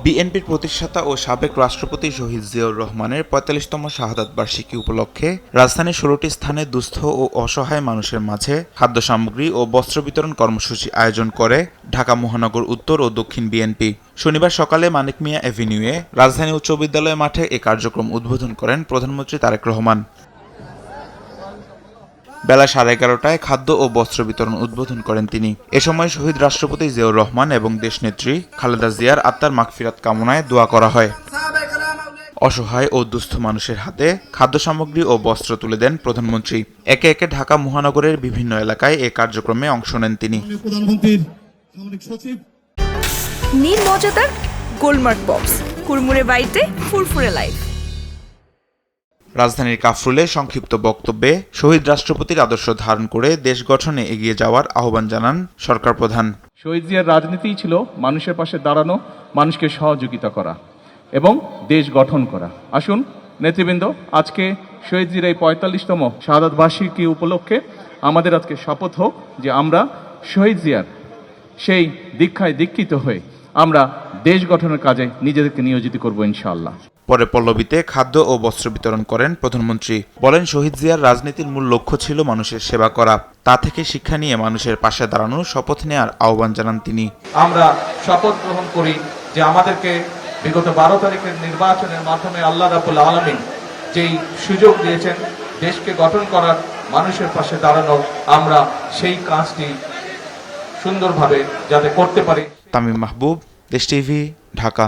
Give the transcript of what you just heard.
বিএনপির প্রতিষ্ঠাতা ও সাবেক রাষ্ট্রপতি শহীদ জিয়াউর রহমানের ৪৫তম শাহাদাত বার্ষিকী উপলক্ষে রাজধানীর ১৬টি স্থানে দুস্থ ও অসহায় মানুষের মাঝে খাদ্য সামগ্রী ও বস্ত্র বিতরণ কর্মসূচি আয়োজন করে ঢাকা মহানগর উত্তর ও দক্ষিণ বিএনপি। শনিবার সকালে মানিক মিয়া এভিনিউয়ে রাজধানী উচ্চ বিদ্যালয় মাঠে এ কার্যক্রম উদ্বোধন করেন প্রধানমন্ত্রী তারেক রহমান। বেলা 11:30টায় খাদ্য ও বস্ত্র বিতরণ উদ্বোধন করেন তিনি। এ সময় শহীদ রাষ্ট্রপতি জিয়াউর রহমান এবং দেশনেত্রী খালেদা জিয়ার আত্মার মাগফিরাত কামনায় দোয়া করা হয়। অসহায় ও দুস্থ মানুষের হাতে খাদ্য সামগ্রী ও বস্ত্র তুলে দেন প্রধানমন্ত্রী। একে একে ঢাকা মহানগরের বিভিন্ন এলাকায় এ কার্যক্রমে অংশ নেন তিনি। নির্মজাদার গোলমার্ক বক্স, কুরমুরে বাইটে ফুরফুরে লাইফ। রাজধানীর কাফরুলে সংক্ষিপ্ত বক্তব্যে শহীদ রাষ্ট্রপতির আদর্শ ধারণ করে দেশ গঠনে এগিয়ে যাওয়ার আহ্বান জানান সরকার প্রধান। শহীদ জিয়ার রাজনীতিই ছিল মানুষের পাশে দাঁড়ানো, মানুষকে সহযোগিতা করা এবং দেশ গঠন করা। আসুন নেতৃবৃন্দ, আজকে শহীদ জিয়ার এই ৪৫তম শাহাদাত বার্ষিকী উপলক্ষে আমাদের আজকে শপথ হোক যে আমরা শহীদ জিয়ার সেই দীক্ষায় দীক্ষিত হয়ে আমরা দেশ গঠনের কাজে নিজেদেরকে নিয়োজিত করব ইনশাআল্লাহ। পরে পল্লবীতে খাদ্য ও বস্ত্র বিতরণ করেন প্রধানমন্ত্রী। বলেন, শহীদ জিয়ার রাজনীতির মূল লক্ষ্য ছিল মানুষের সেবা করা। তা থেকে শিক্ষা নিয়ে মানুষের পাশে দাঁড়ানোর শপথ নেওয়ার আহ্বান জানান তিনি। আমরা শপথ গ্রহণ করি যে আমাদেরকে বিগত 12 তারিখের নির্বাচনের মাধ্যমে আল্লাহ রাব্বুল আলামিন যেই সুযোগ দিয়েছেন দেশকে গঠন করার, মানুষের পাশে দাঁড়ানোর, আমরা সেই কাজটি সুন্দরভাবে যাতে করতে পারি। তামিম মাহবুব, দেশ টিভি, ঢাকা।